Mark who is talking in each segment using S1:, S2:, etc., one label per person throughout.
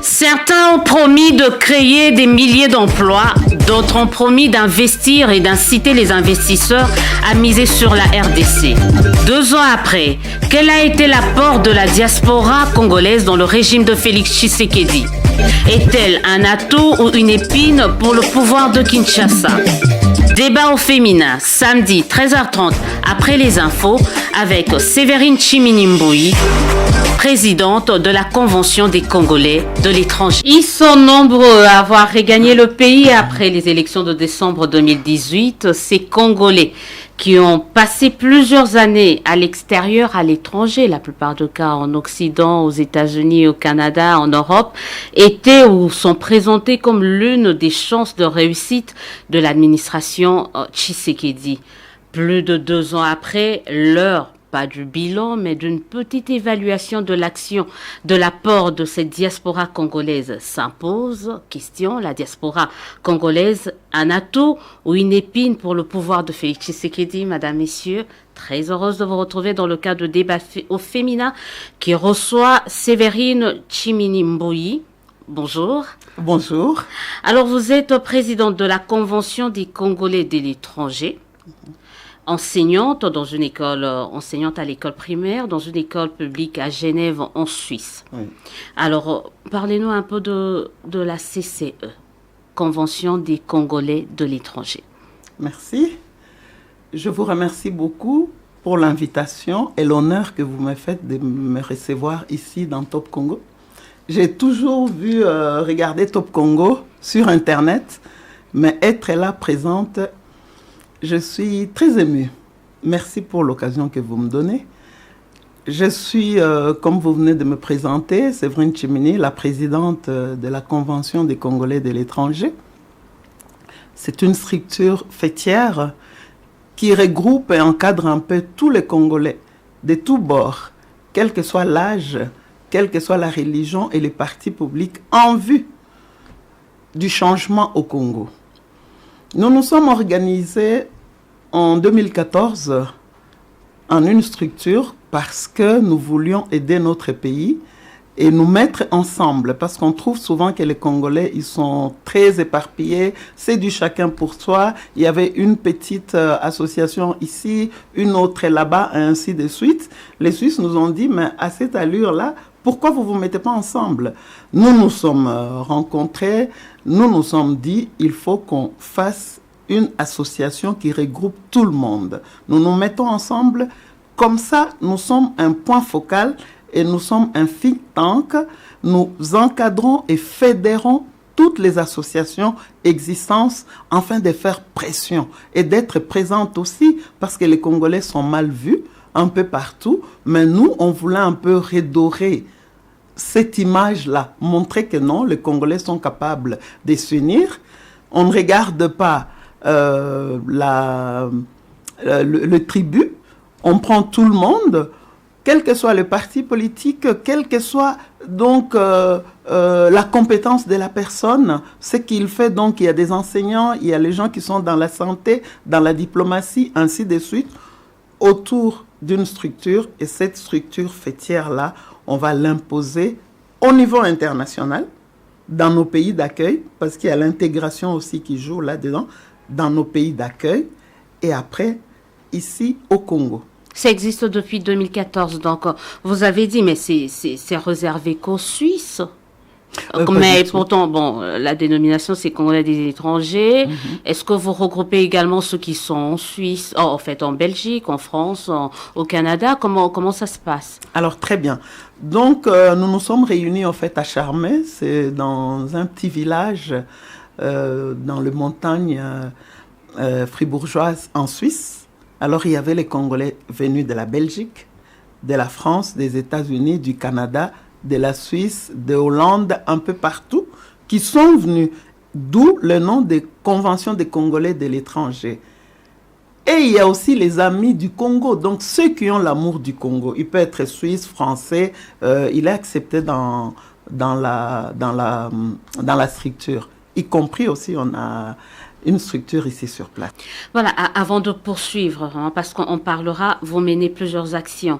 S1: Certains ont promis de créer des milliers d'emplois, d'autres ont promis d'investir et d'inciter les investisseurs à miser sur la RDC. 2 ans après, quel a été l'apport de la diaspora congolaise dans le régime de Félix Tshisekedi? Est-elle un atout ou une épine pour le pouvoir de Kinshasa? Débat au féminin, samedi 13h30 après les infos avec Séverine Tchiminimboui, présidente de la Convention des Congolais de l'étranger. Ils sont nombreux à avoir regagné le pays après les élections de décembre 2018. Ces Congolais qui ont passé plusieurs années à l'extérieur, à l'étranger, la plupart des cas en Occident, aux États-Unis, au Canada, en Europe, étaient ou sont présentés comme l'une des chances de réussite de l'administration Tshisekedi. Plus de 2 ans après, l'heure, pas du bilan, mais d'une petite évaluation de l'action, de l'apport de cette diaspora congolaise s'impose. Question, la diaspora congolaise, un atout ou une épine pour le pouvoir de Félix Tshisekedi? Madame, Messieurs, très heureuse de vous retrouver dans le cadre de débat au féminin qui reçoit Séverine Tchiminimboui. Bonjour.
S2: Bonjour.
S1: Alors, vous êtes présidente de la Convention des Congolais de l'étranger. Enseignante dans une école, enseignante à l'école primaire, dans une école publique à Genève, en Suisse. Oui. Alors, parlez-nous un peu de la CCE, Convention des Congolais de l'étranger.
S2: Merci. Je vous remercie beaucoup pour l'invitation et l'honneur que vous me faites de me recevoir ici dans Top Congo. J'ai toujours vu regarder Top Congo sur Internet, mais être là présente, je suis très émue. Merci pour l'occasion que vous me donnez. Je suis, comme vous venez de me présenter, Séverine Tchimini, la présidente de la Convention des Congolais de l'étranger. C'est une structure fêtière qui regroupe et encadre un peu tous les Congolais, de tous bords, quel que soit l'âge, quelle que soit la religion et les partis publics, en vue du changement au Congo. Nous nous sommes organisés en 2014 en une structure parce que nous voulions aider notre pays et nous mettre ensemble, parce qu'on trouve souvent que les Congolais, ils sont très éparpillés, c'est du chacun pour soi. Il y avait une petite association ici, une autre là-bas, et ainsi de suite. Les Suisses nous ont dit, mais à cette allure-là, pourquoi vous ne vous mettez pas ensemble? Nous nous sommes rencontrés, nous nous sommes dit, il faut qu'on fasse une association qui regroupe tout le monde. Nous nous mettons ensemble, comme ça, nous sommes un point focal et nous sommes un think tank. Nous encadrons et fédérons toutes les associations existantes afin de faire pression et d'être présentes aussi parce que les Congolais sont mal vus un peu partout, mais nous, on voulait un peu redorer cette image-là, montrer que non, les Congolais sont capables de s'unir. On ne regarde pas le tribut, on prend tout le monde, quel que soit le parti politique, quelle que soit donc la compétence de la personne, ce qu'il fait. Donc il y a des enseignants, il y a les gens qui sont dans la santé, dans la diplomatie, ainsi de suite, autour d'une structure. Et cette structure fêtière-là, on va l'imposer au niveau international, dans nos pays d'accueil, parce qu'il y a l'intégration aussi qui joue là-dedans, dans nos pays d'accueil, et après, ici, au Congo.
S1: Ça existe depuis 2014, donc vous avez dit, mais c'est réservé qu'aux Suisses. Mais pourtant, bon, la dénomination, c'est Congolais des étrangers. Est-ce que vous regroupez également ceux qui sont en Suisse, en fait, en Belgique, en France, au Canada? Comment ça se passe?
S2: Alors, très bien. Donc, nous nous sommes réunis, en fait, à Charmey. C'est dans un petit village dans les montagnes fribourgeoises en Suisse. Alors, il y avait les Congolais venus de la Belgique, de la France, des États-Unis, du Canada, de la Suisse, de Hollande, un peu partout, qui sont venus, d'où le nom de Convention des Congolais de l'étranger. Et il y a aussi les amis du Congo, donc ceux qui ont l'amour du Congo. Il peut être suisse, français, il est accepté dans la structure. Y compris aussi, on a une structure ici sur place.
S1: Voilà, avant de poursuivre, parce qu'on parlera, vous menez plusieurs actions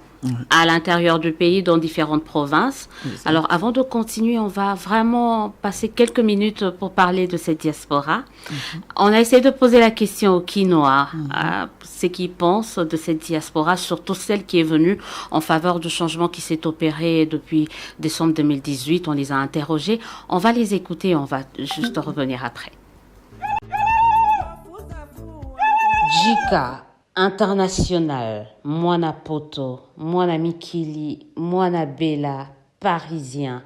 S1: à l'intérieur du pays, dans différentes provinces. Alors, avant de continuer, on va vraiment passer quelques minutes pour parler de cette diaspora. On a essayé de poser la question aux Quinois, ce qu'ils pensent de cette diaspora, surtout celle qui est venue en faveur du changement qui s'est opéré depuis décembre 2018. On les a interrogés. On va les écouter, on va juste revenir après. Jika International, Mwana Poto, Mwana Mikili, Mwana Bella, Parisien,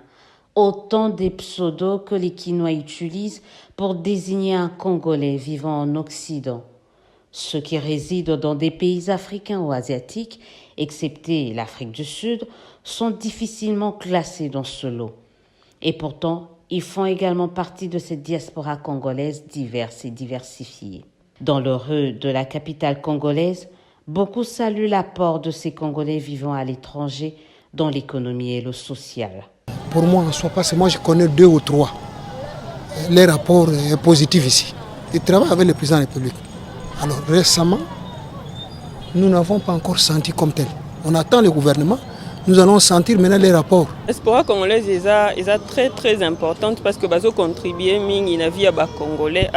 S1: autant des pseudos que les Quinois utilisent pour désigner un Congolais vivant en Occident. Ceux qui résident dans des pays africains ou asiatiques, excepté l'Afrique du Sud, sont difficilement classés dans ce lot. Et pourtant, ils font également partie de cette diaspora congolaise diverse et diversifiée. Dans le rue de la capitale congolaise, beaucoup saluent l'apport de ces Congolais vivant à l'étranger dans l'économie et le social.
S3: Pour moi, en soi, parce que moi je connais 2 ou 3. Les rapports positifs ici. Ils travaillent avec le président de la République. Alors récemment, nous n'avons pas encore senti comme tel. On attend le gouvernement, nous allons sentir maintenant les rapports.
S4: La diaspora congolaise est très très importante parce que bazo contribuer mingi na vie ba congolais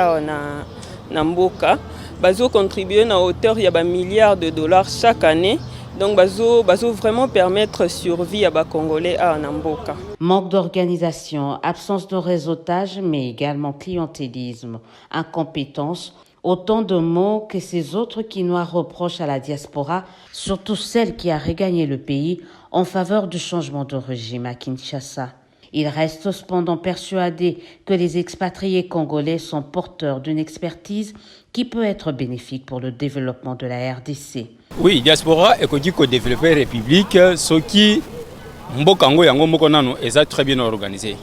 S4: na mboka, bazo contribuer na hauteur ya ba milliards de dollars chaque année. Donc bazo vraiment permettre survie à ba congolais na mboka.
S1: Manque d'organisation, absence de réseautage, mais également clientélisme, incompétence, autant de mots que ces autres Quinois reprochent à la diaspora, surtout celle qui a regagné le pays en faveur du changement de régime à Kinshasa. Il reste cependant persuadé que les expatriés congolais sont porteurs d'une expertise qui peut être bénéfique pour le développement de la RDC.
S5: Oui, diaspora est dit que développer la République, ce qui mbokango yango moko nano est très bien organisé.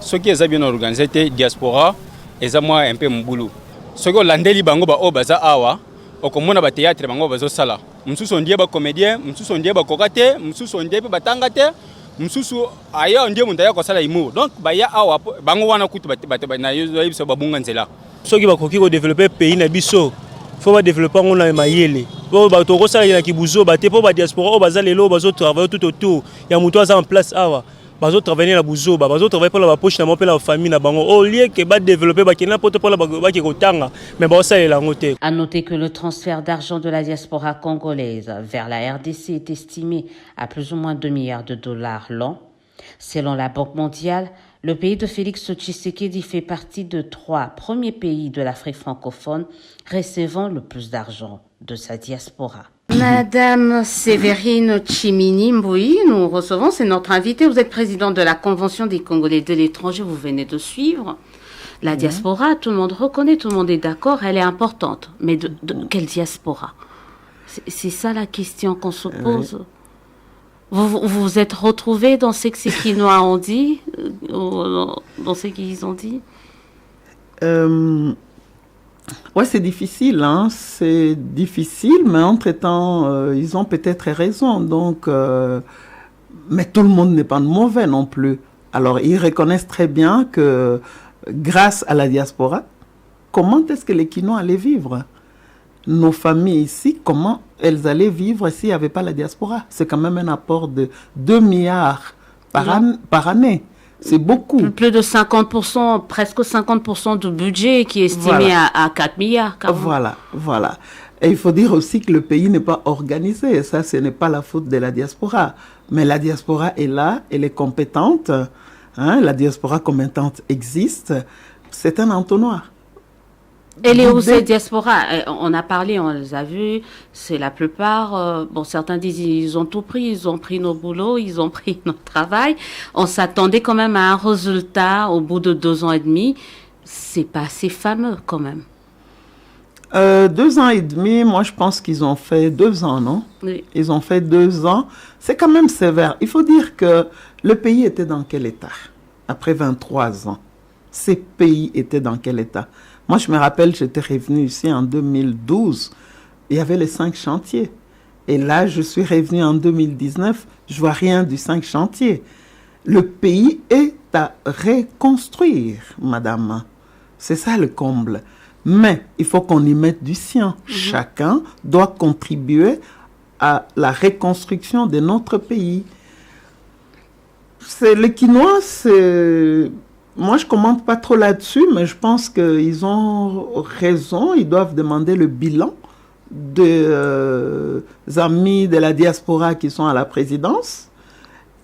S5: Ce qui est bien organisé, c'est diaspora est moi un peu mbulu. Ce que landeli bango ba obaza awa, okomona ba théâtre bango bazo sala. Msusu ondie ba comédien, msusu ondie ba kokate, msusu ondie ba tangate. Msusu aya ndie mundaya ko sala imu. Donc ba ya awa bango wana kutu na yozo ibiso babunga nzela.
S6: Soki bakoki ko développer pays na biso, faut ba développer ngona mayele. Po ba to ko sala na kibuzo ba te po ba diaspora o baza lelo bazo travailler tout autour. Ya muto aza en place awa. Bazo travailler na buzo, bazo travailler pour la poche na mo pe la famille na bango. Au lieu que ba développer ba kena poto pour la ba ki ko tanga, mais ba sala la ngote.
S1: À noter que le transfert d'argent de la diaspora congolaise vers la RDC est estimé à plus ou moins 2 milliards de dollars l'an. Selon la Banque mondiale, le pays de Félix Tshisekedi fait partie de 3 premiers pays de l'Afrique francophone recevant le plus d'argent de sa diaspora. Madame Sévérine Chimini Mboui, nous recevons, c'est notre invitée. Vous êtes présidente de la Convention des Congolais de l'étranger, vous venez de suivre. La diaspora, tout le monde reconnaît, tout le monde est d'accord, elle est importante. Mais de quelle diaspora? C'est ça la question qu'on se pose. Vous vous êtes retrouvés dans ce que ces Quinois ont dit, dans ce qu'ils ont dit?
S2: Ouais, c'est difficile, hein. C'est difficile, mais entre-temps, ils ont peut-être raison. Donc, mais tout le monde n'est pas mauvais non plus. Alors, ils reconnaissent très bien que grâce à la diaspora, comment est-ce que les Quinois allaient vivre? Nos familles ici, comment elles allaient vivre s'il n'y avait pas la diaspora? C'est quand même un apport de 2 milliards par année. C'est beaucoup.
S1: Plus de 50%, presque 50% du budget qui est estimé à 4 milliards.
S2: Voilà. Et il faut dire aussi que le pays n'est pas organisé. Et ça, ce n'est pas la faute de la diaspora. Mais la diaspora est là, elle est compétente. Hein, la diaspora compétente existe. C'est un entonnoir.
S1: Et les Ouzé diaspora, on a parlé, on les a vus, c'est la plupart, certains disent ils ont tout pris, ils ont pris nos boulots, ils ont pris notre travail. On s'attendait quand même à un résultat au bout de 2 ans et demi. C'est pas assez fameux quand même.
S2: 2 ans et demi, moi je pense qu'ils ont fait 2 ans, non? Oui. Ils ont fait 2 ans. C'est quand même sévère. Il faut dire que le pays était dans quel état? Après 23 ans, ces pays étaient dans quel état? Moi, je me rappelle, j'étais revenu ici en 2012. Il y avait les 5 chantiers. Et là, je suis revenu en 2019. Je vois rien du 5 chantiers. Le pays est à reconstruire, madame. C'est ça le comble. Mais il faut qu'on y mette du sien. Chacun doit contribuer à la reconstruction de notre pays. Les Quinois, moi je ne commente pas trop là-dessus, mais je pense qu'ils ont raison. Ils doivent demander le bilan des amis de la diaspora qui sont à la présidence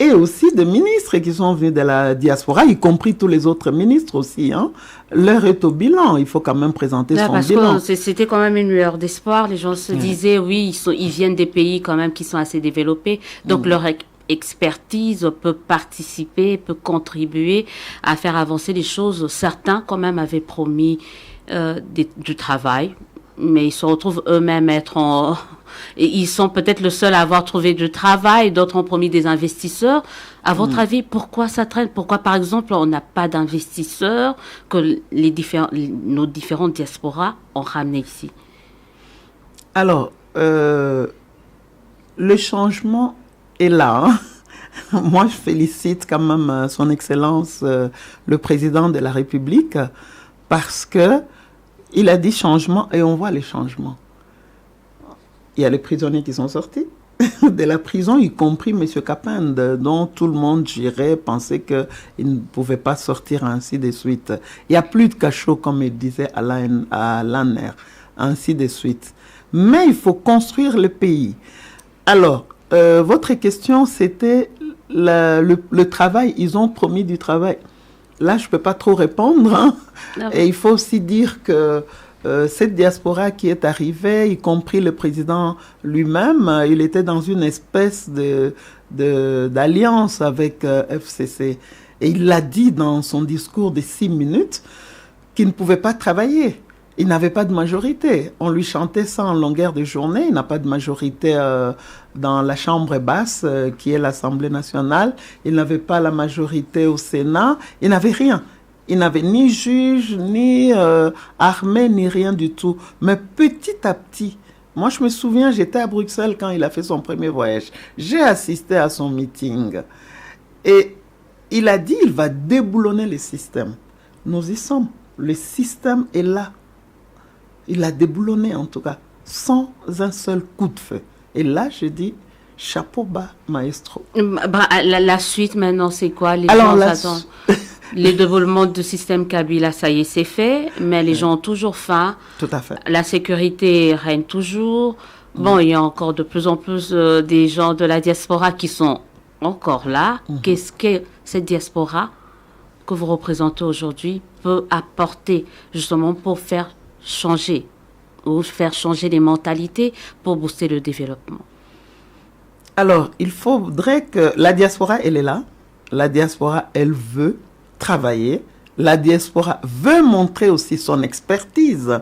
S2: et aussi des ministres qui sont venus de la diaspora, y compris tous les autres ministres aussi. L'heure est au bilan. Il faut quand même présenter son bilan.
S1: C'était quand même une lueur d'espoir. Les gens se disaient, oui, ils viennent des pays quand même qui sont assez développés. Donc leur expertise peut participer, peut contribuer à faire avancer les choses. Certains quand même avaient promis du travail, mais ils se retrouvent eux-mêmes et ils sont peut-être le seul à avoir trouvé du travail, d'autres ont promis des investisseurs. À votre avis, pourquoi ça traîne? Pourquoi, par exemple, on n'a pas d'investisseurs que nos différentes diasporas ont ramené ici?
S2: Alors, le changement est là. Moi, je félicite quand même son Excellence, le président de la République, parce que il a dit changement et on voit les changements. Il y a les prisonniers qui sont sortis de la prison, y compris M. Kapende, dont tout le monde, j'irais, pensait qu'il ne pouvait pas sortir, ainsi de suite. Il n'y a plus de cachot, comme il disait à l'ANR, ainsi de suite. Mais il faut construire le pays. Alors, votre question, c'était le travail. Ils ont promis du travail. Là, je ne peux pas trop répondre. Et il faut aussi dire que cette diaspora qui est arrivée, y compris le président lui-même, il était dans une espèce d'alliance avec FCC. Et il l'a dit dans son discours de 6 minutes qu'il ne pouvait pas travailler. Il n'avait pas de majorité. On lui chantait ça en longueur de journée. Il n'a pas de majorité dans la Chambre basse, qui est l'Assemblée nationale. Il n'avait pas la majorité au Sénat. Il n'avait rien. Il n'avait ni juge, ni armée, ni rien du tout. Mais petit à petit, moi je me souviens, j'étais à Bruxelles quand il a fait son premier voyage. J'ai assisté à son meeting. Et il a dit, il va déboulonner le système. Nous y sommes. Le système est là. Il a déboulonné en tout cas, sans un seul coup de feu. Et là, je dis, chapeau bas, maestro.
S1: La suite maintenant, c'est quoi? Les développements du système Kabila, ça y est, c'est fait, mais les gens ont toujours faim.
S2: Tout à fait.
S1: La sécurité règne toujours. Bon, il y a encore de plus en plus des gens de la diaspora qui sont encore là. Qu'est-ce que cette diaspora que vous représentez aujourd'hui peut apporter justement pour faire changer les mentalités pour booster le développement?
S2: Alors, il faudrait que la diaspora, elle est là. La diaspora, elle veut travailler. La diaspora veut montrer aussi son expertise.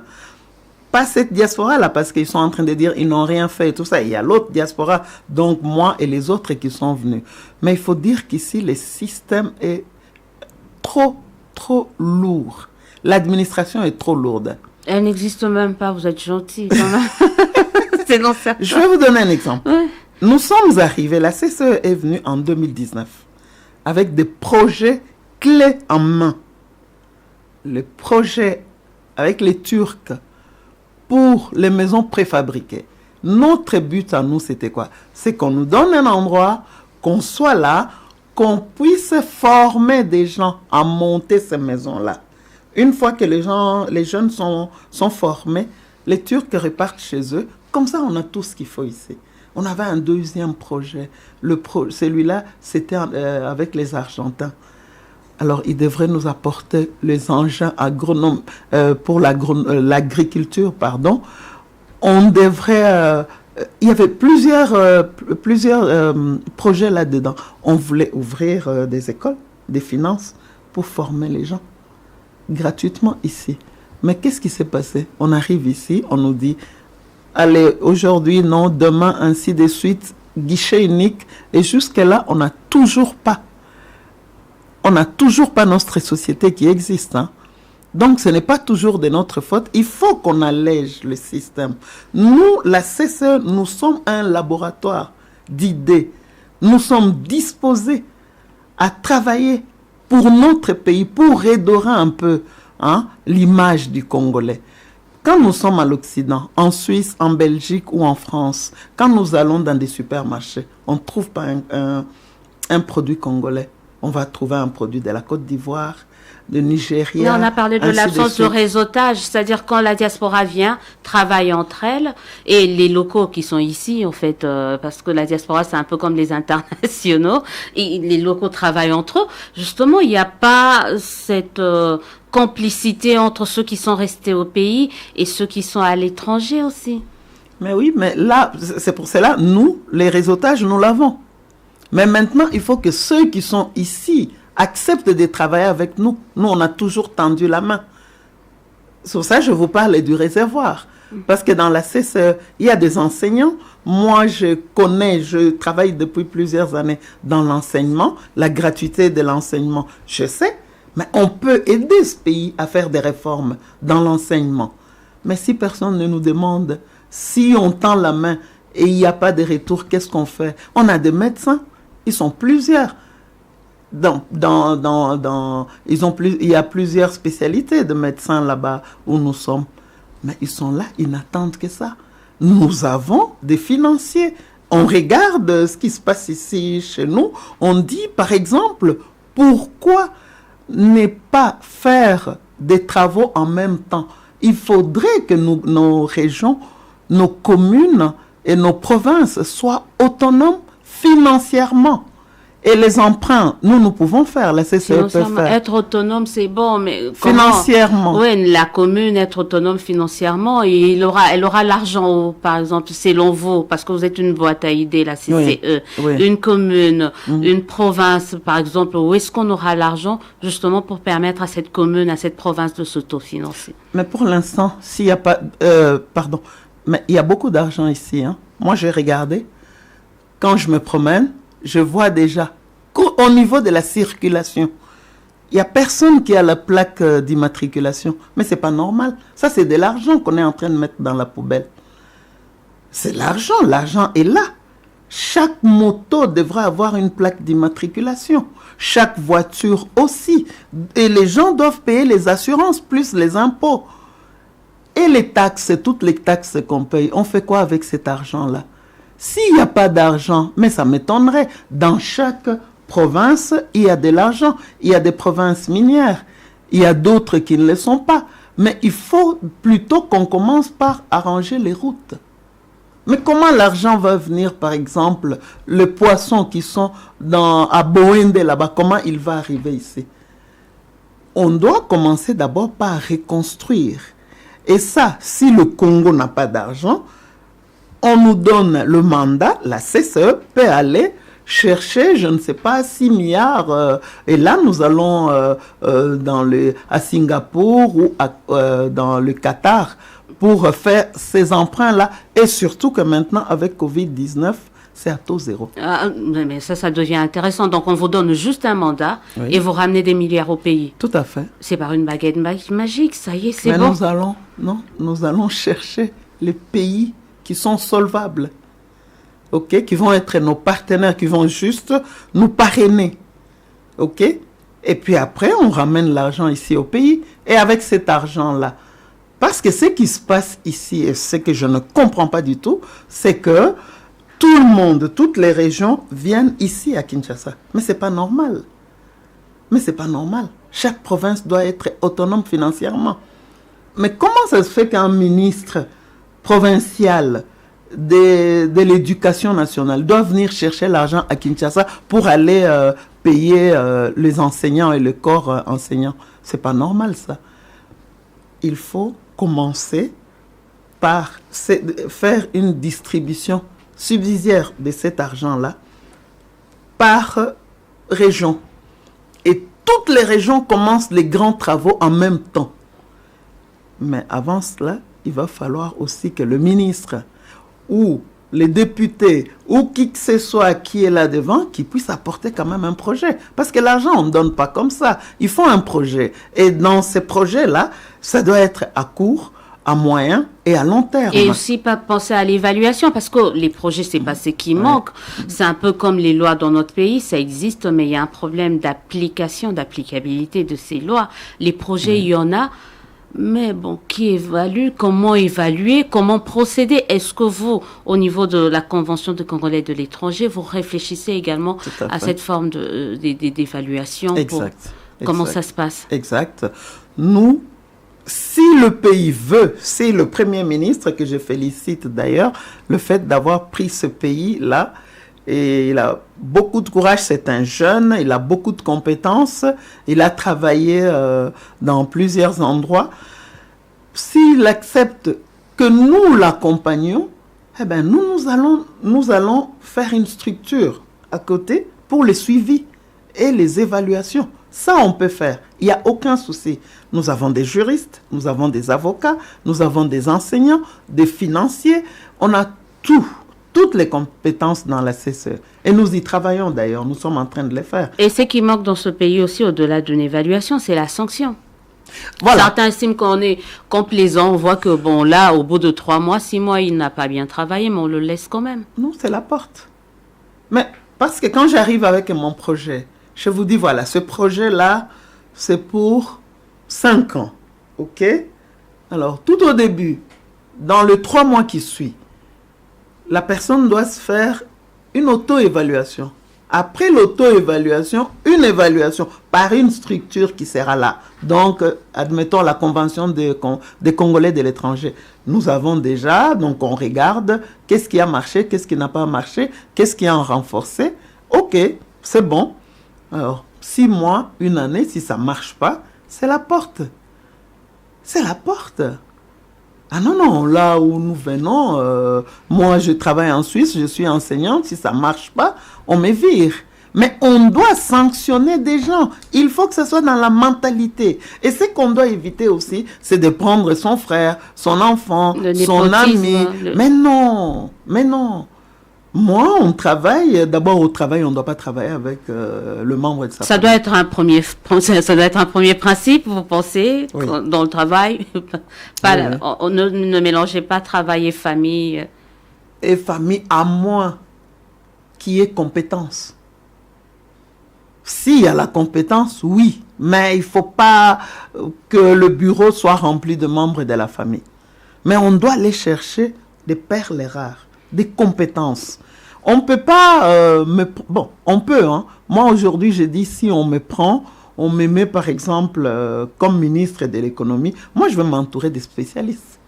S2: Pas cette diaspora-là, parce qu'ils sont en train de dire ils n'ont rien fait et tout ça. Il y a l'autre diaspora, donc moi et les autres qui sont venus. Mais il faut dire qu'ici, le système est trop lourd. L'administration est trop lourde.
S1: Elle n'existe même pas, vous êtes gentil quand même. C'est non certain.
S2: Je vais vous donner un exemple. Ouais. Nous sommes arrivés, la CCE est venue en 2019 avec des projets clés en main. Les projets avec les Turcs pour les maisons préfabriquées. Notre but à nous, c'était quoi? C'est qu'on nous donne un endroit, qu'on soit là, qu'on puisse former des gens à monter ces maisons-là. Une fois que les jeunes sont formés, les Turcs repartent chez eux. Comme ça, on a tout ce qu'il faut ici. On avait un deuxième projet. Celui-là, c'était avec les Argentins. Alors, ils devraient nous apporter les engins pour l'agriculture, pardon. On devrait... il y avait plusieurs projets là-dedans. On voulait ouvrir des écoles, des finances, pour former les gens gratuitement ici. Mais qu'est-ce qui s'est passé? On arrive ici, on nous dit, allez, aujourd'hui, non, demain, ainsi de suite, guichet unique. Et jusque-là, on n'a toujours pas notre société qui existe. Donc, ce n'est pas toujours de notre faute. Il faut qu'on allège le système. Nous, la CCE, nous sommes un laboratoire d'idées. Nous sommes disposés à travailler pour notre pays, pour redorer un peu l'image du Congolais. Quand nous sommes à l'Occident, en Suisse, en Belgique ou en France, quand nous allons dans des supermarchés, on ne trouve pas un produit congolais. On va trouver un produit de la Côte d'Ivoire, de Nigeria.
S1: Mais on a parlé de l'absence de réseautage, c'est-à-dire quand la diaspora vient, travaille entre elles, et les locaux qui sont ici, en fait, parce que la diaspora, c'est un peu comme les internationaux, et les locaux travaillent entre eux. Justement, il n'y a pas cette complicité entre ceux qui sont restés au pays et ceux qui sont à l'étranger aussi.
S2: Mais oui, mais là, c'est pour cela, nous, les réseautages, nous l'avons. Mais maintenant, il faut que ceux qui sont ici acceptent de travailler avec nous. Nous, on a toujours tendu la main. Sur ça, je vous parle du réservoir. Parce que dans la CCE, il y a des enseignants. Moi, je travaille depuis plusieurs années dans l'enseignement. La gratuité de l'enseignement, je sais. Mais on peut aider ce pays à faire des réformes dans l'enseignement. Mais si personne ne nous demande, si on tend la main et il n'y a pas de retour, qu'est-ce qu'on fait? On a des médecins. Ils sont plusieurs. Il y a plusieurs spécialités de médecins là-bas où nous sommes. Mais ils sont là, ils n'attendent que ça. Nous avons des financiers. On regarde ce qui se passe ici chez nous. On dit, par exemple, pourquoi ne pas faire des travaux en même temps? Il faudrait que nos régions, nos communes et nos provinces soient autonomes financièrement. Et les emprunts, nous pouvons faire, la CCE peut faire.
S1: Être autonome, c'est bon, mais
S2: financièrement.
S1: Oui, la commune, être autonome financièrement, et elle aura l'argent, par exemple, selon vous, parce que vous êtes une boîte à idées, la CCE, une commune, une province, par exemple, où est-ce qu'on aura l'argent, justement, pour permettre à cette commune, à cette province de s'autofinancer?
S2: Mais pour l'instant, s'il n'y a pas, mais il y a beaucoup d'argent ici, hein. Moi, j'ai regardé. Quand je me promène, je vois déjà qu'au niveau de la circulation, il n'y a personne qui a la plaque d'immatriculation. Mais ce n'est pas normal. Ça, c'est de l'argent qu'on est en train de mettre dans la poubelle. C'est l'argent. L'argent est là. Chaque moto devrait avoir une plaque d'immatriculation. Chaque voiture aussi. Et les gens doivent payer les assurances plus les impôts. Et les taxes, toutes les taxes qu'on paye, on fait quoi avec cet argent-là? S'il n'y a pas d'argent, mais ça m'étonnerait, dans chaque province, il y a de l'argent. Il y a des provinces minières. Il y a d'autres qui ne le sont pas. Mais il faut plutôt qu'on commence par arranger les routes. Mais comment l'argent va venir, par exemple, les poissons qui sont à Boende là-bas, comment il va arriver ici? On doit commencer d'abord par reconstruire. Et ça, si le Congo n'a pas d'argent, on nous donne le mandat, la CCE peut aller chercher, je ne sais pas, 6 milliards. Et là, nous allons à Singapour ou dans le Qatar pour faire ces emprunts-là. Et surtout que maintenant, avec Covid-19, c'est à taux zéro.
S1: Mais ça devient intéressant. Donc, on vous donne juste un mandat et vous ramenez des milliards au pays.
S2: Tout à fait.
S1: C'est par une baguette magique, ça y est, c'est bon.
S2: Nous allons chercher les pays qui sont solvables, qui vont être nos partenaires, qui vont juste nous parrainer, et puis après, on ramène l'argent ici au pays, et avec cet argent-là, parce que ce qui se passe ici, et ce que je ne comprends pas du tout, c'est que tout le monde, toutes les régions viennent ici à Kinshasa, mais c'est pas normal. Chaque province doit être autonome financièrement. Mais comment ça se fait qu'un ministre provincial de l'éducation nationale doit venir chercher l'argent à Kinshasa pour aller payer les enseignants et le corps enseignant? C'est pas normal, ça. Il faut commencer par faire une distribution subsidiaire de cet argent-là par région. Et toutes les régions commencent les grands travaux en même temps. Mais avant cela, il va falloir aussi que le ministre ou les députés ou qui que ce soit qui est là devant, qui puisse apporter quand même un projet. Parce que l'argent, on ne donne pas comme ça. Il faut un projet. Et dans ces projets-là, ça doit être à court, à moyen et à long terme.
S1: Et aussi pas penser à l'évaluation, parce que les projets, c'est pas ce qui manque. C'est un peu comme les lois dans notre pays, ça existe, mais il y a un problème d'application, d'applicabilité de ces lois. Les projets, il y en a, Mais bon, qui évalue, comment évaluer, comment procéder? Est-ce que vous, au niveau de la Convention des Congolais de l'étranger, vous réfléchissez également à cette forme d'évaluation?
S2: Exact.
S1: Comment ça se passe?
S2: Exact. Nous, si le pays veut, c'est le Premier ministre, que je félicite d'ailleurs, le fait d'avoir pris ce pays-là, et il a beaucoup de courage, c'est un jeune, il a beaucoup de compétences, il a travaillé dans plusieurs endroits. S'il accepte que nous l'accompagnions, eh ben nous allons faire une structure à côté pour les suivis et les évaluations. Ça, on peut faire. Il n'y a aucun souci. Nous avons des juristes, nous avons des avocats, nous avons des enseignants, des financiers. On a toutes les compétences dans la CCE. Et nous y travaillons d'ailleurs, nous sommes en train de les faire.
S1: Et ce qui manque dans ce pays aussi, au-delà d'une évaluation, c'est la sanction.
S2: Voilà.
S1: Certains estiment qu'on est complaisant, on voit que bon là, au bout de 3 mois, 6 mois, il n'a pas bien travaillé, mais on le laisse quand même.
S2: Non, c'est la porte. Mais parce que quand j'arrive avec mon projet, je vous dis, voilà, ce projet-là, c'est pour 5 ans. OK? Alors, tout au début, dans les 3 mois qui suivent, la personne doit se faire une auto-évaluation. Après l'auto-évaluation, une évaluation par une structure qui sera là. Donc, admettons la Convention des Congolais de l'étranger. Nous avons déjà, donc on regarde qu'est-ce qui a marché, qu'est-ce qui n'a pas marché, qu'est-ce qui a renforcé. OK, c'est bon. Alors, 6 mois, 1 année, si ça ne marche pas, c'est la porte. C'est la porte. Ah non, là où nous venons, moi je travaille en Suisse, je suis enseignante, si ça ne marche pas, on me vire. Mais on doit sanctionner des gens. Il faut que ce soit dans la mentalité. Et ce qu'on doit éviter aussi, c'est de prendre son frère, son enfant, son ami. Mais non. Moi, on travaille, d'abord au travail, on ne doit pas travailler avec le membre de sa famille.
S1: Ça doit être un premier principe, vous pensez,
S2: oui.
S1: Dans le travail. Ne mélangez pas travail et famille.
S2: Et famille, à moins qu'il y ait compétence. S'il y a la compétence, oui, mais il ne faut pas que le bureau soit rempli de membres de la famille. Mais on doit aller chercher des perles rares, des compétences. On ne peut pas... Bon, on peut. Hein. Moi, aujourd'hui, je dis, si on me prend, on me met, par exemple, comme ministre de l'économie, moi, je vais m'entourer des spécialistes.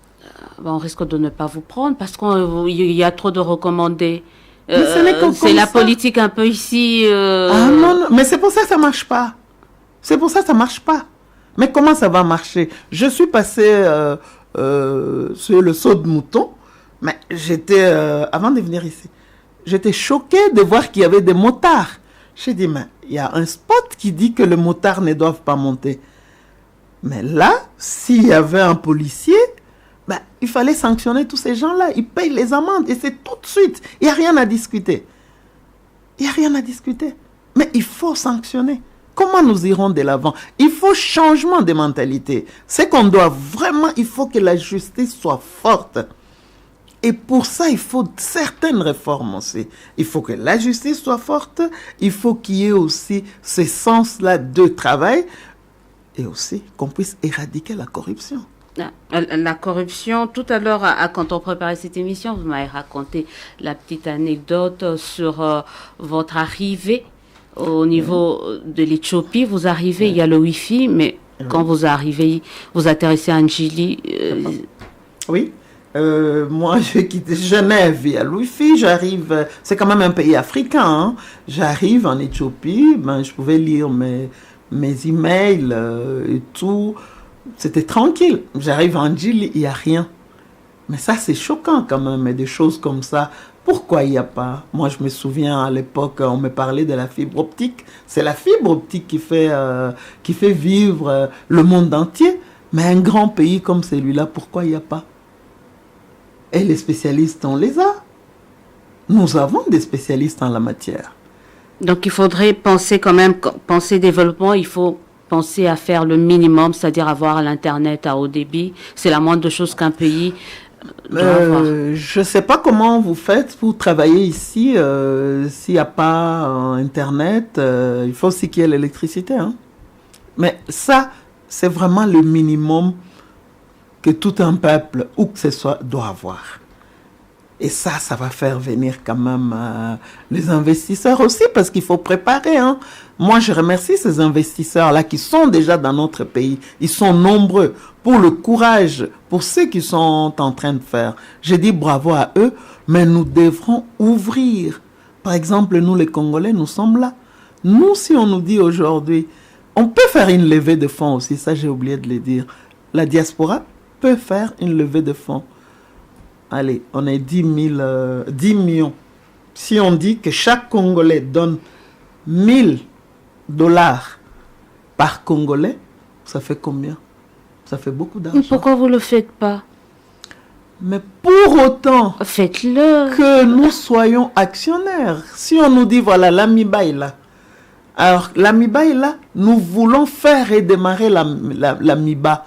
S1: On risque de ne pas vous prendre parce qu'il y a trop de recommandés.
S2: C'est
S1: la politique un peu ici.
S2: Ah non, mais c'est pour ça que ça ne marche pas. C'est pour ça que ça ne marche pas. Mais comment ça va marcher? Je suis passé sur le saut de mouton, mais j'étais, avant de venir ici, j'étais choquée de voir qu'il y avait des motards. J'ai dit, mais il y a un spot qui dit que les motards ne doivent pas monter. Mais là, s'il y avait un policier, ben, il fallait sanctionner tous ces gens-là. Ils payent les amendes et c'est tout de suite. Il n'y a rien à discuter. Il n'y a rien à discuter. Mais il faut sanctionner. Comment nous irons de l'avant? Il faut changement de mentalité. C'est qu'on doit vraiment, il faut que la justice soit forte. Et pour ça, il faut certaines réformes aussi. Il faut que la justice soit forte. Il faut qu'il y ait aussi ce sens-là de travail. Et aussi qu'on puisse éradiquer la corruption.
S1: La corruption, tout à l'heure, quand on préparait cette émission, vous m'avez raconté la petite anecdote sur votre arrivée au niveau de l'Éthiopie. Vous arrivez, il y a le Wi-Fi, mais quand vous arrivez, vous atterrissez à Njili.
S2: Oui, moi j'ai quitté Genève, il y a le Wi-Fi, j'arrive, c'est quand même un pays africain, hein. J'arrive en Éthiopie, ben, je pouvais lire mes emails et tout. C'était tranquille. J'arrive en Djili, il n'y a rien. Mais ça, c'est choquant quand même, des choses comme ça. Pourquoi il n'y a pas? Moi, je me souviens à l'époque, on me parlait de la fibre optique. C'est la fibre optique qui fait vivre le monde entier. Mais un grand pays comme celui-là, pourquoi il n'y a pas? Et les spécialistes, on les a. Nous avons des spécialistes en la matière.
S1: Donc, il faudrait penser quand même, penser développement, il faut penser à faire le minimum, c'est-à-dire avoir l'Internet à haut débit. C'est la moindre chose qu'un pays doit avoir.
S2: Je ne sais pas comment vous faites pour travailler ici. S'il n'y a pas Internet, il faut aussi qu'il y ait l'électricité. Hein. Mais ça, c'est vraiment le minimum que tout un peuple, où que ce soit, doit avoir. Et ça va faire venir quand même les investisseurs aussi, parce qu'il faut préparer. Hein. Moi, je remercie ces investisseurs-là qui sont déjà dans notre pays. Ils sont nombreux pour le courage, pour ce qu'ils sont en train de faire. Je dis bravo à eux, mais nous devrons ouvrir. Par exemple, nous les Congolais, nous sommes là. Nous, si on nous dit aujourd'hui, on peut faire une levée de fonds aussi, ça j'ai oublié de le dire. La diaspora peut faire une levée de fonds. Allez, on est 10 millions. Si on dit que chaque Congolais donne $1000 par Congolais, ça fait combien? Ça fait beaucoup d'argent.
S1: Pourquoi vous ne le faites pas?
S2: Mais pour autant
S1: faites-le,
S2: que nous soyons actionnaires. Si on nous dit, voilà, l'Amiba est là. Alors, l'Amiba est là, nous voulons faire redémarrer l'Amiba.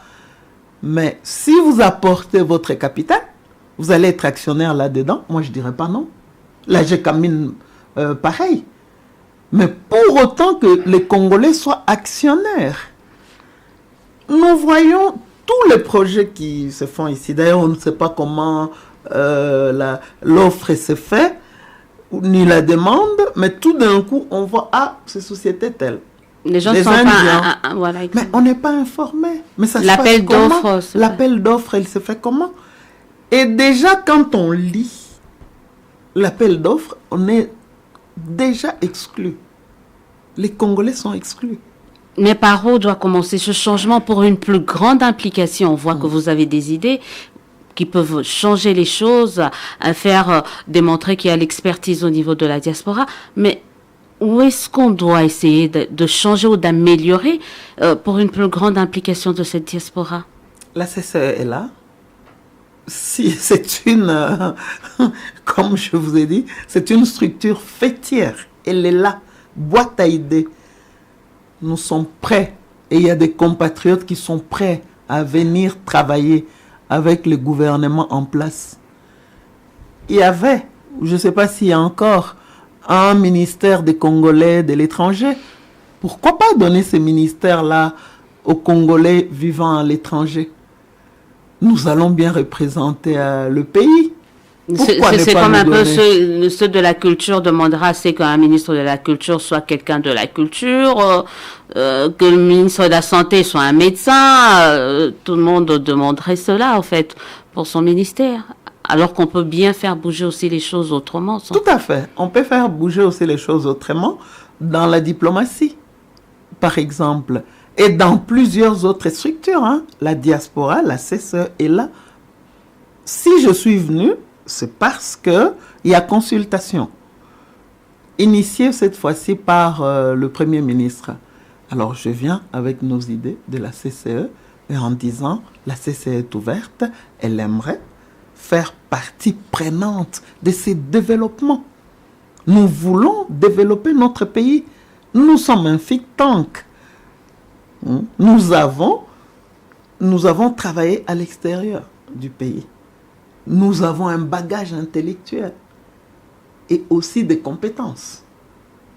S2: Mais si vous apportez votre capital, vous allez être actionnaire là-dedans. Moi, je ne dirais pas non. Là, je camine pareil. Mais pour autant que les Congolais soient actionnaires. Nous voyons tous les projets qui se font ici. D'ailleurs, on ne sait pas comment l'offre se fait, ni la demande, mais tout d'un coup, on voit, ces sociétés telles.
S1: Les gens ne sont pas... voilà,
S2: mais on n'est pas informé. Mais ça
S1: l'appel d'offres.
S2: L'appel d'offres, il se fait comment? Et déjà, quand on lit l'appel d'offres, on est déjà exclu. Les Congolais sont exclus.
S1: Mais par où doit commencer ce changement pour une plus grande implication? On voit que vous avez des idées qui peuvent changer les choses, à faire démontrer qu'il y a l'expertise au niveau de la diaspora. Mais où est-ce qu'on doit essayer de changer ou d'améliorer pour une plus grande implication de cette diaspora?
S2: La CCE est là. Si c'est une, comme je vous ai dit, c'est une structure fêtière. Elle est là, boîte à idées. Nous sommes prêts. Et il y a des compatriotes qui sont prêts à venir travailler avec le gouvernement en place. Il y avait, je ne sais pas s'il y a encore, un ministère des Congolais de l'étranger. Pourquoi pas donner ce ministère-là aux Congolais vivant à l'étranger? Nous allons bien représenter le pays.
S1: C'est comme un peu ceux de la culture demandera, c'est qu'un ministre de la culture soit quelqu'un de la culture, que le ministre de la santé soit un médecin. Tout le monde demanderait cela, en fait, pour son ministère. Alors qu'on peut bien faire bouger aussi les choses autrement.
S2: Tout à fait. On peut faire bouger aussi les choses autrement dans la diplomatie, par exemple. Et dans plusieurs autres structures. Hein. La diaspora, la CCE est là. Si je suis venu, c'est parce qu'il y a consultation. Initiée cette fois-ci par le Premier ministre. Alors je viens avec nos idées de la CCE et en disant, la CCE est ouverte, elle aimerait faire partie prenante de ces développements. Nous voulons développer notre pays. Nous sommes un think tank. Nous avons travaillé à l'extérieur du pays. Nous avons un bagage intellectuel et aussi des compétences.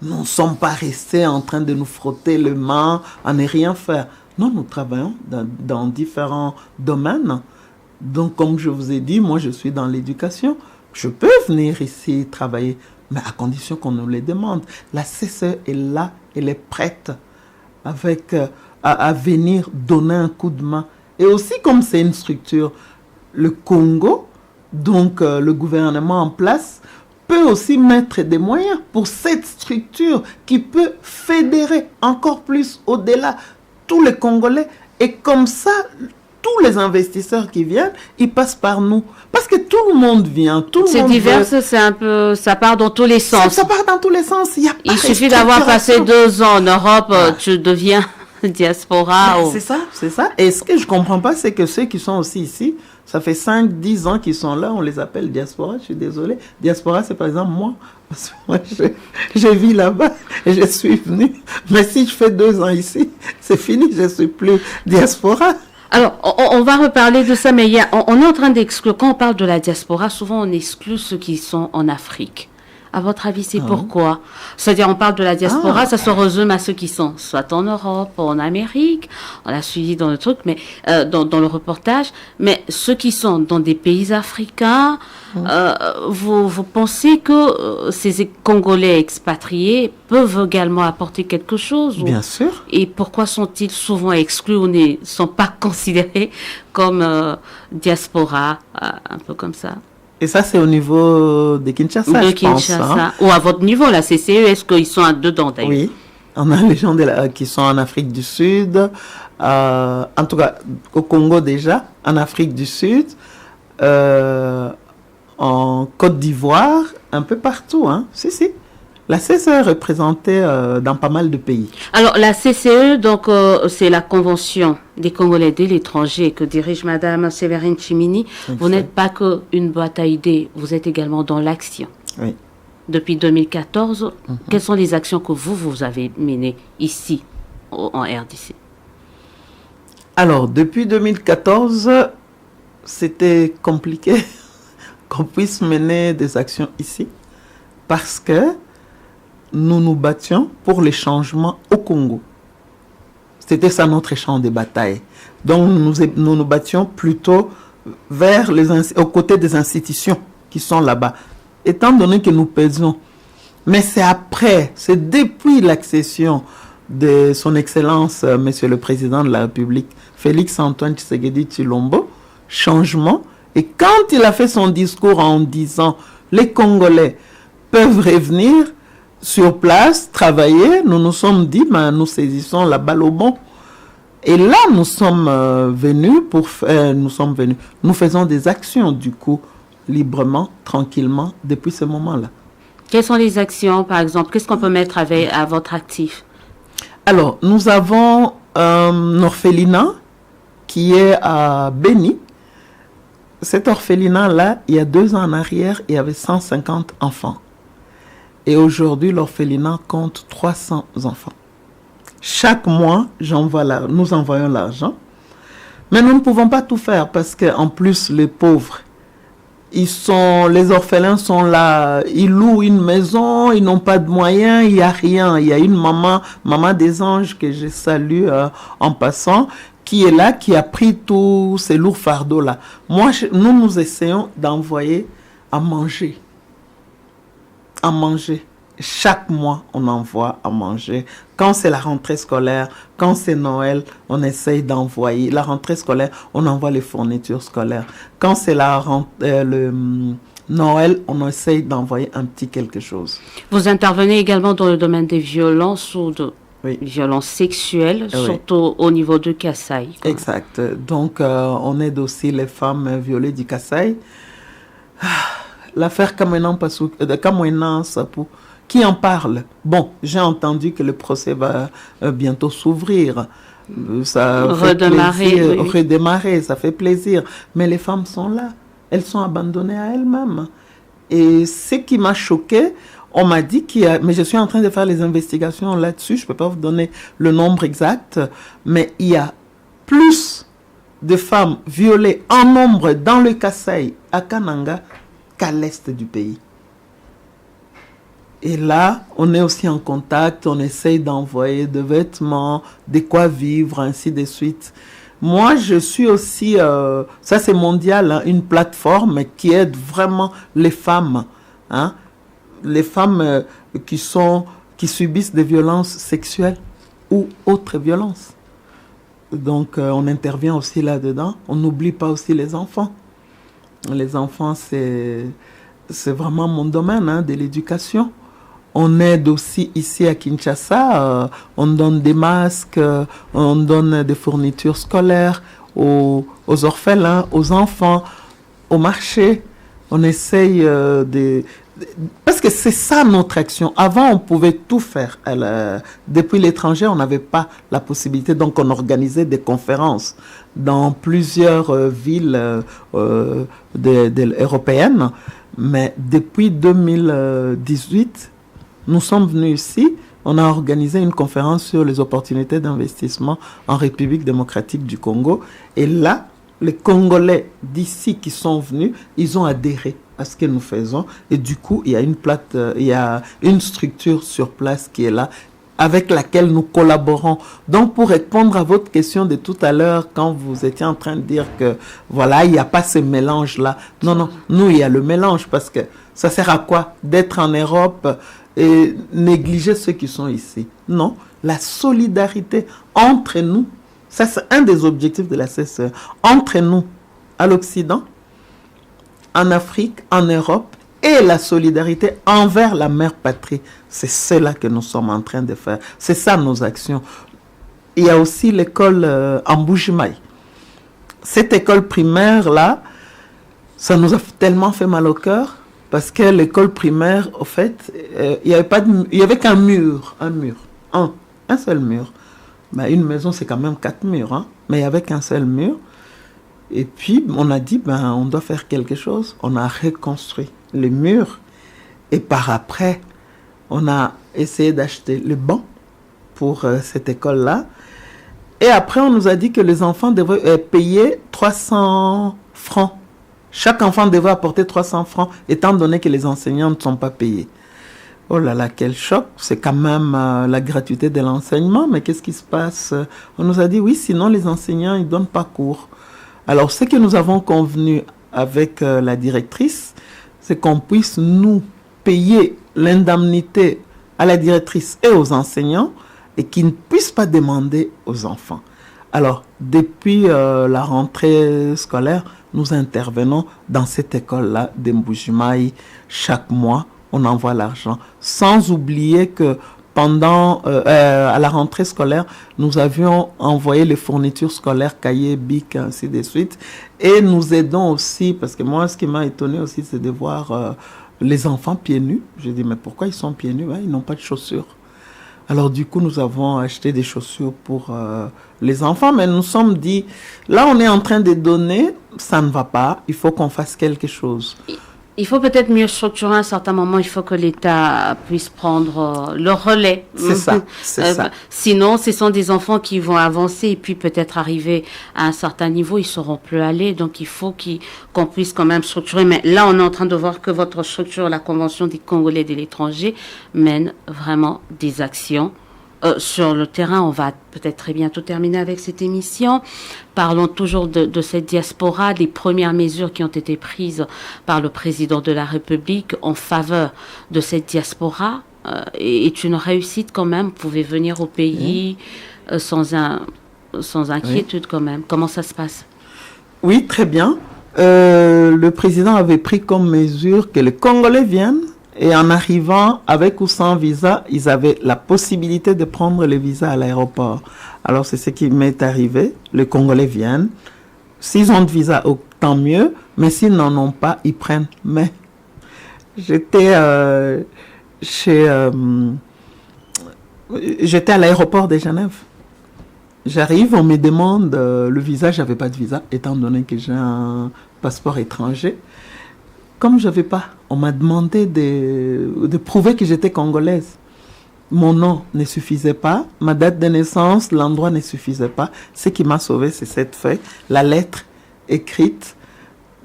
S2: Nous ne sommes pas restés en train de nous frotter les mains à ne rien faire. Non, nous travaillons dans différents domaines. Donc, comme je vous ai dit, moi, je suis dans l'éducation. Je peux venir ici travailler, mais à condition qu'on nous les demande. La CCE est là, elle est prête à venir donner un coup de main. Et aussi, comme c'est une structure, le Congo, donc le gouvernement en place, peut aussi mettre des moyens pour cette structure qui peut fédérer encore plus au-delà tous les Congolais. Et comme ça, tous les investisseurs qui viennent, ils passent par nous. Parce que tout le monde vient, tout le monde.
S1: C'est divers, c'est un peu, ça part dans tous les sens.
S2: Ça part dans tous les sens. Il
S1: suffit d'avoir passé 2 ans en Europe, tu deviens diaspora.
S2: C'est ça. Et ce que je ne comprends pas, c'est que ceux qui sont aussi ici, ça fait 5-10 ans qu'ils sont là, on les appelle diaspora, je suis désolé. Diaspora, c'est par exemple moi. Parce que moi, je vis là-bas et je suis venu. Mais si je fais 2 ans ici, c'est fini, je ne suis plus diaspora.
S1: Alors, on va reparler de ça, mais on est en train d'exclure. Quand on parle de la diaspora, souvent on exclut ceux qui sont en Afrique. À votre avis, c'est pourquoi? C'est-à-dire, on parle de la diaspora, ça se résume à ceux qui sont soit en Europe, en Amérique, on l'a suivi dans le truc, mais dans le reportage, mais ceux qui sont dans des pays africains, vous pensez que ces Congolais expatriés peuvent également apporter quelque chose?
S2: Bien sûr.
S1: Et pourquoi sont-ils souvent exclus ou ne sont pas considérés comme diaspora, un peu comme ça?
S2: Et ça, c'est au niveau de Kinshasa,
S1: De
S2: je
S1: Kinshasa.
S2: pense. Hein.
S1: Ou à votre niveau, la CCE, est-ce qu'ils sont dedans d'ailleurs?
S2: Oui, on a les gens qui sont en Afrique du Sud, en tout cas au Congo déjà, en Afrique du Sud, en Côte d'Ivoire, un peu partout. Hein. Si. La CCE est représentée dans pas mal de pays.
S1: Alors, la CCE, donc, c'est la Convention des Congolais de l'étranger que dirige Madame Séverine Chimini.
S2: Exact.
S1: Vous n'êtes pas qu'une boîte à idées, vous êtes également dans l'action.
S2: Oui.
S1: Depuis 2014, quelles sont les actions que vous avez menées ici, en RDC?
S2: Alors, depuis 2014, c'était compliqué qu'on puisse mener des actions ici parce que nous nous battions pour les changements au Congo. C'était ça notre champ de bataille. Donc nous nous battions plutôt aux côtés des institutions qui sont là-bas. Étant donné que nous pesons. Mais c'est depuis l'accession de son Excellence, Monsieur le Président de la République, Félix Antoine Tshisekedi Tshilombo, changement. Et quand il a fait son discours en disant les Congolais peuvent revenir sur place, travailler, nous nous sommes dit, nous saisissons la balle au bon. Et là, nous sommes venus nous faisons des actions du coup, librement, tranquillement, depuis ce moment-là.
S1: Quelles sont les actions, par exemple? Qu'est-ce qu'on peut mettre à votre actif?
S2: Alors, nous avons un orphelinat qui est à Béni. Cet orphelinat-là, il y a 2 ans en arrière, il y avait 150 enfants. Et aujourd'hui, l'orphelinat compte 300 enfants. Chaque mois, nous envoyons l'argent. Mais nous ne pouvons pas tout faire parce qu'en plus, les pauvres, les orphelins sont là, ils louent une maison, ils n'ont pas de moyens, il n'y a rien. Il y a une maman des anges que je salue en passant, qui est là, qui a pris tous ces lourds fardeaux-là. Nous essayons d'envoyer à manger. Chaque mois, on envoie à manger. Quand c'est la rentrée scolaire, quand c'est Noël, on essaye d'envoyer. La rentrée scolaire, on envoie les fournitures scolaires. Quand c'est le Noël, on essaye d'envoyer un petit quelque chose.
S1: Vous intervenez également dans le domaine des violences ou de violences sexuelles, surtout au niveau de Kasaï.
S2: Exact. Donc, on aide aussi les femmes violées du Kasaï. L'affaire Kamwena Sapou, qui en parle? Bon, j'ai entendu que le procès va bientôt s'ouvrir. Ça redémarrer, ça fait plaisir. Mais les femmes sont là. Elles sont abandonnées à elles-mêmes. Et ce qui m'a choqué, on m'a dit mais je suis en train de faire les investigations là-dessus, je ne peux pas vous donner le nombre exact, mais il y a plus de femmes violées en nombre dans le Kasaï, à Kananga, qu'à l'est du pays. Et là, on est aussi en contact, on essaye d'envoyer des vêtements, de quoi vivre, ainsi de suite. Moi, je suis aussi, ça c'est mondial, hein, une plateforme qui aide vraiment les femmes, hein, les femmes qui subissent des violences sexuelles ou autres violences. Donc, on intervient aussi là-dedans. On n'oublie pas aussi les enfants. Les enfants, c'est vraiment mon domaine, hein, de l'éducation. On aide aussi ici à Kinshasa, on donne des masques, on donne des fournitures scolaires aux orphelins, aux enfants, au marché. On essaye parce que c'est ça notre action. Avant, on pouvait tout faire. Depuis l'étranger, on n'avait pas la possibilité. Donc, on organisait des conférences dans plusieurs villes européennes. Mais depuis 2018, nous sommes venus ici. On a organisé une conférence sur les opportunités d'investissement en République démocratique du Congo. Et là, les Congolais d'ici qui sont venus, ils ont adhéré à ce que nous faisons. Et du coup, il y a une structure sur place qui est là, avec laquelle nous collaborons. Donc, pour répondre à votre question de tout à l'heure, quand vous étiez en train de dire que, voilà, il n'y a pas ce mélange-là. Non, nous, il y a le mélange, parce que ça sert à quoi d'être en Europe et négliger ceux qui sont ici? Non, la solidarité entre nous, ça c'est un des objectifs de la CSE, entre nous, à l'Occident, en Afrique, en Europe, et la solidarité envers la mère patrie. C'est cela que nous sommes en train de faire. C'est ça nos actions. Il y a aussi l'école en Mbuji-Mayi. Cette école primaire-là, ça nous a tellement fait mal au cœur, parce que l'école primaire, au fait, il y avait qu'un mur, un seul mur. Ben, une maison, c'est quand même 4 murs, hein? Mais il n'y avait qu'un seul mur. Et puis, on a dit, ben, on doit faire quelque chose. On a reconstruit les murs. Et par après, on a essayé d'acheter le banc pour cette école-là. Et après, on nous a dit que les enfants devaient payer 300 francs. Chaque enfant devait apporter 300 francs, étant donné que les enseignants ne sont pas payés. Oh là là, quel choc. C'est quand même la gratuité de l'enseignement. Mais qu'est-ce qui se passe? On nous a dit, oui, sinon les enseignants, ils ne donnent pas cours. Alors, ce que nous avons convenu avec la directrice, c'est qu'on puisse nous payer l'indemnité à la directrice et aux enseignants et qu'ils ne puissent pas demander aux enfants. Alors, depuis la rentrée scolaire, nous intervenons dans cette école-là de Mbuji-Mayi. Chaque mois, on envoie l'argent. Sans oublier que pendant, à la rentrée scolaire, nous avions envoyé les fournitures scolaires, cahiers, bics, ainsi de suite. Et nous aidons aussi, parce que moi, ce qui m'a étonné aussi, c'est de voir les enfants pieds nus. J'ai dit, mais pourquoi ils sont pieds nus? Ils n'ont pas de chaussures. Alors du coup, nous avons acheté des chaussures pour les enfants, mais nous sommes dit, là, on est en train de donner, ça ne va pas, il faut qu'on fasse quelque chose.
S1: Il faut peut-être mieux structurer à un certain moment, il faut que l'État puisse prendre le relais.
S2: C'est ça, c'est ça.
S1: Sinon, ce sont des enfants qui vont avancer et puis peut-être arriver à un certain niveau, ils ne sauront plus aller. Donc, il faut qu'on puisse quand même structurer. Mais là, on est en train de voir que votre structure, la Convention des Congolais de l'étranger, mène vraiment des actions. Sur le terrain, on va peut-être très bientôt terminer avec cette émission. Parlons toujours de cette diaspora, des premières mesures qui ont été prises par le président de la République en faveur de cette diaspora. Est une réussite quand même. Vous pouvez venir au pays sans inquiétude quand même. Comment ça se passe?
S2: Oui, très bien. Le président avait pris comme mesure que les Congolais viennent. Et en arrivant, avec ou sans visa, ils avaient la possibilité de prendre le visa à l'aéroport. Alors, c'est ce qui m'est arrivé. Les Congolais viennent. S'ils ont de visa, tant mieux. Mais s'ils n'en ont pas, ils prennent. Mais j'étais à l'aéroport de Genève. J'arrive, on me demande le visa. Je n'avais pas de visa, étant donné que j'ai un passeport étranger. Comme je n'avais pas, on m'a demandé de prouver que j'étais congolaise. Mon nom ne suffisait pas, ma date de naissance, l'endroit ne suffisait pas. Ce qui m'a sauvé, c'est cette feuille, la lettre écrite,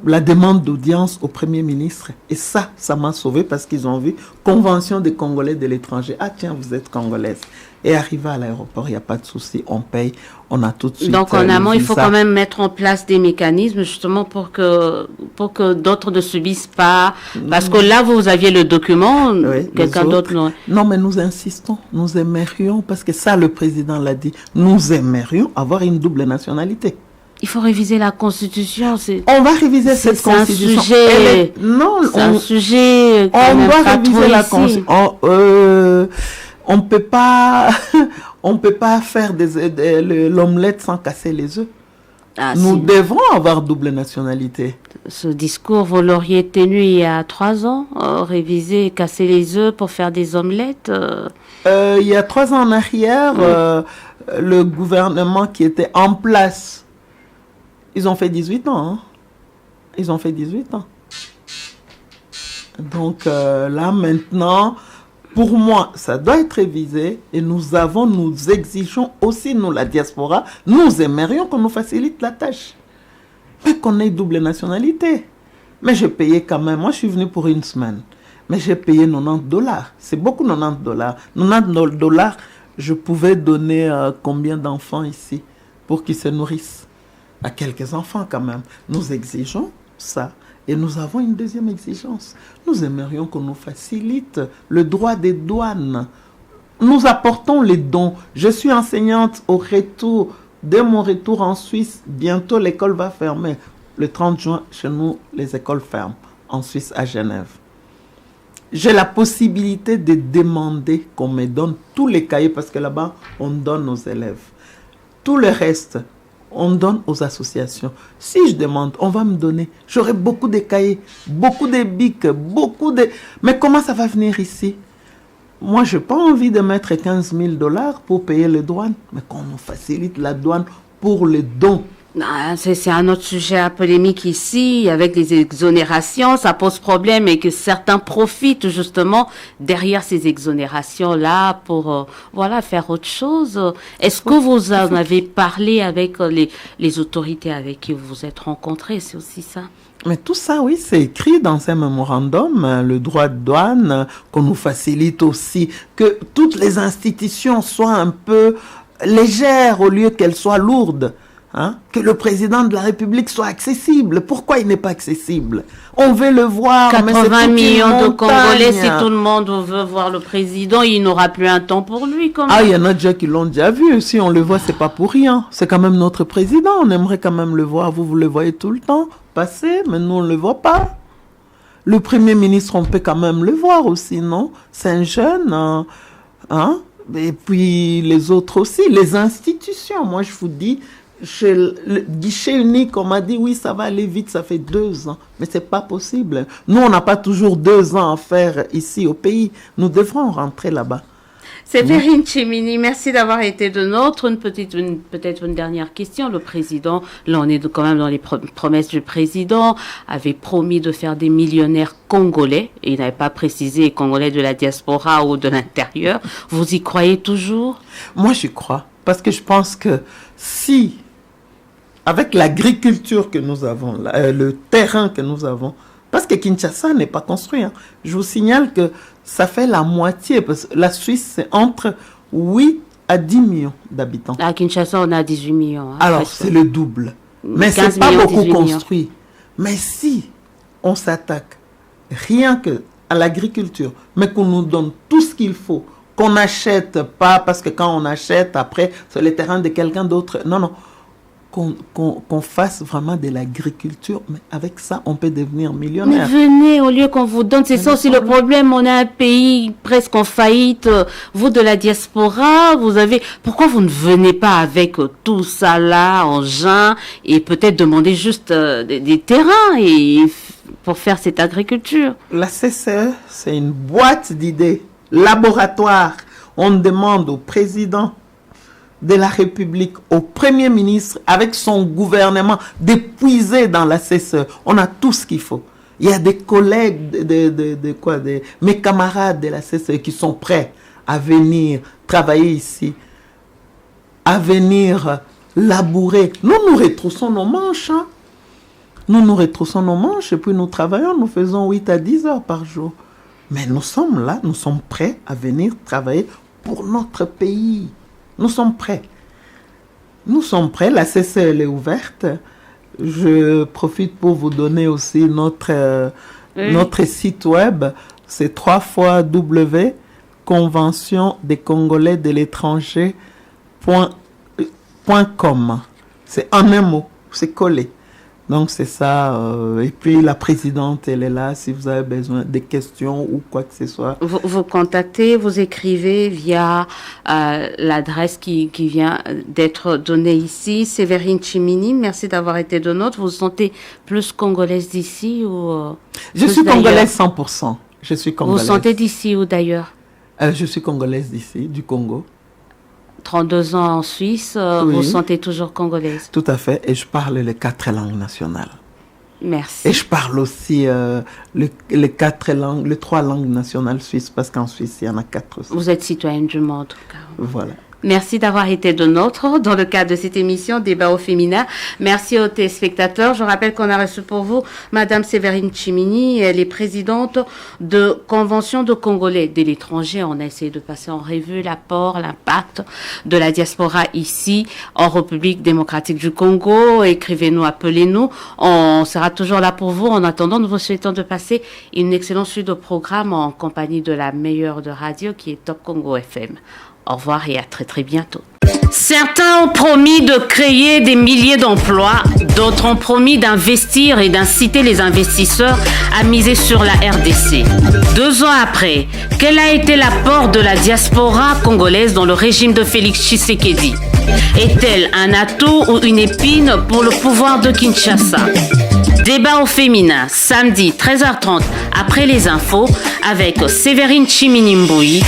S2: la demande d'audience au Premier ministre. Et ça m'a sauvé parce qu'ils ont vu Convention des Congolais de l'étranger. Ah tiens, vous êtes congolaise. Et arrivé à l'aéroport, il n'y a pas de souci, on paye, on a tout de suite.
S1: Donc en amont, il faut quand même mettre en place des mécanismes justement pour que d'autres ne subissent pas. Parce que là, vous aviez le document, oui, quelqu'un d'autre non.
S2: Non, mais nous insistons, nous aimerions, parce que ça, le président l'a dit, nous aimerions avoir une double nationalité.
S1: Il faut réviser la Constitution.
S2: On va réviser cette Constitution.
S1: C'est un sujet.
S2: On doit réviser la Constitution. On peut pas faire l'omelette sans casser les œufs. Nous devons avoir double nationalité.
S1: Ce discours, vous l'auriez tenu il y a 3 ans, réviser et casser les œufs pour faire des omelettes.
S2: Il y a 3 ans en arrière, le gouvernement qui était en place, ils ont fait 18 ans. Hein. Ils ont fait 18 ans. Donc là, maintenant, pour moi, ça doit être révisé. Et nous exigeons aussi, nous, la diaspora, nous aimerions qu'on nous facilite la tâche. Mais qu'on ait double nationalité. Mais j'ai payé quand même. Moi, je suis venu pour une semaine. Mais j'ai payé $90. C'est beaucoup $90. $90, je pouvais donner combien d'enfants ici pour qu'ils se nourrissent? À quelques enfants quand même. Nous exigeons ça. Et nous avons une deuxième exigence. Nous aimerions qu'on nous facilite le droit des douanes. Nous apportons les dons. Je suis enseignante au retour. Dès mon retour en Suisse, bientôt l'école va fermer. Le 30 juin, chez nous, les écoles ferment. En Suisse, à Genève. J'ai la possibilité de demander qu'on me donne tous les cahiers, parce que là-bas, on donne aux élèves. Tout le reste, on donne aux associations. Si je demande, on va me donner. J'aurai beaucoup de cahiers, beaucoup de bics, beaucoup de... Mais comment ça va venir ici? Moi, je n'ai pas envie de mettre $15 000 pour payer les douanes, mais qu'on nous facilite la douane pour les dons.
S1: C'est un autre sujet à polémique ici, avec les exonérations, ça pose problème et que certains profitent justement derrière ces exonérations-là pour faire autre chose. Est-ce que vous en avez parlé avec les autorités avec qui vous vous êtes rencontrés? C'est aussi ça?
S2: Mais tout ça, oui, c'est écrit dans un mémorandum, le droit de douane, qu'on nous facilite aussi, que toutes les institutions soient un peu légères au lieu qu'elles soient lourdes. Hein? Que le président de la République soit accessible. Pourquoi il n'est pas accessible? On veut le voir.
S1: 80 millions de Congolais, si tout le monde veut voir le président, il n'aura plus un temps pour lui.
S2: Il y en a déjà qui l'ont déjà vu. Si on le voit, c'est pas pour rien. C'est quand même notre président. On aimerait quand même le voir. Vous le voyez tout le temps passer, mais nous, on ne le voit pas. Le Premier ministre, on peut quand même le voir aussi, non? C'est un jeune. Hein? Et puis les autres aussi. Les institutions, moi, je vous dis... Chez le guichet unique, on m'a dit oui, ça va aller vite, ça fait 2 ans. Mais c'est pas possible. Nous, on n'a pas toujours 2 ans à faire ici au pays. Nous devrons rentrer là-bas.
S1: Séverine Tchimini, merci d'avoir été de nôtre. Peut-être une dernière question. Le président, là on est quand même dans les promesses du président, avait promis de faire des millionnaires congolais. Et il n'avait pas précisé congolais de la diaspora ou de l'intérieur. Vous y croyez toujours?
S2: Moi, j'y crois. Parce que je pense que si... avec l'agriculture que nous avons, le terrain que nous avons, parce que Kinshasa n'est pas construit. Hein. Je vous signale que ça fait la moitié, parce que la Suisse, c'est entre 8 à 10 millions d'habitants.
S1: À Kinshasa, on a 18 millions. Hein,
S2: alors, c'est le double. Mais ce n'est pas beaucoup construit. Mais si on s'attaque rien que à l'agriculture, mais qu'on nous donne tout ce qu'il faut, qu'on n'achète pas, parce que quand on achète, après, c'est le terrain de quelqu'un d'autre. Non, non. Qu'on fasse vraiment de l'agriculture, mais avec ça, on peut devenir millionnaire.
S1: Mais venez, au lieu qu'on vous donne, c'est ça aussi le problème, on a un pays presque en faillite, vous de la diaspora, pourquoi vous ne venez pas avec tout ça là, en juin, et peut-être demander juste des terrains pour faire cette agriculture?
S2: La CCE, c'est une boîte d'idées, laboratoire. On demande au président de la République, au Premier ministre, avec son gouvernement, d'épuiser dans la CCE. On a tout ce qu'il faut. Il y a des collègues, mes camarades de la CCE qui sont prêts à venir travailler ici, à venir labourer. Nous retroussons nos manches. Hein. Nous retroussons nos manches et puis nous travaillons, nous faisons 8 à 10 heures par jour. Mais nous sommes là, nous sommes prêts à venir travailler pour notre pays. Nous sommes prêts. Nous sommes prêts. La CCE, elle est ouverte. Je profite pour vous donner aussi notre site web. C'est www.convention des Congolais de l'étranger.com. C'est en un mot. C'est collé. Donc c'est ça. Et puis la présidente, elle est là si vous avez besoin de questions ou quoi que ce soit.
S1: Vous contactez, vous écrivez via l'adresse qui vient d'être donnée ici. Séverine Tchimini, merci d'avoir été de nôtre. Vous vous sentez plus congolaise d'ici ou
S2: Je suis congolaise 100%. Je suis congolaise.
S1: Vous vous sentez d'ici ou d'ailleurs?
S2: Je suis congolaise d'ici, du Congo.
S1: 32 ans en Suisse, oui. Vous vous sentez toujours congolaise?
S2: Tout à fait, et je parle les 4 langues nationales.
S1: Merci.
S2: Et je parle aussi les 3 langues nationales suisses, parce qu'en Suisse, il y en a 4 aussi.
S1: Vous êtes citoyenne du monde, en tout cas.
S2: Voilà.
S1: Merci d'avoir été de nôtres dans le cadre de cette émission Débat au féminin. Merci aux téléspectateurs. Je rappelle qu'on a reçu pour vous Madame Séverine Tchimini. Elle est présidente de Convention de Congolais de l'étranger. On a essayé de passer en revue l'apport, l'impact de la diaspora ici en République démocratique du Congo. Écrivez-nous, appelez-nous. On sera toujours là pour vous. En attendant, nous vous souhaitons de passer une excellente suite de programmes en compagnie de la meilleure de radio qui est Top Congo FM. Au revoir et à très très bientôt. Certains ont promis de créer des milliers d'emplois, d'autres ont promis d'investir et d'inciter les investisseurs à miser sur la RDC. 2 ans après, quel a été l'apport de la diaspora congolaise dans le régime de Félix Tshisekedi? Est-elle un atout ou une épine pour le pouvoir de Kinshasa? Débat au féminin, samedi 13h30 après les infos avec Séverine Tchimini Mboui,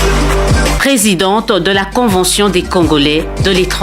S1: présidente de la Convention des Congolais de l'étranger.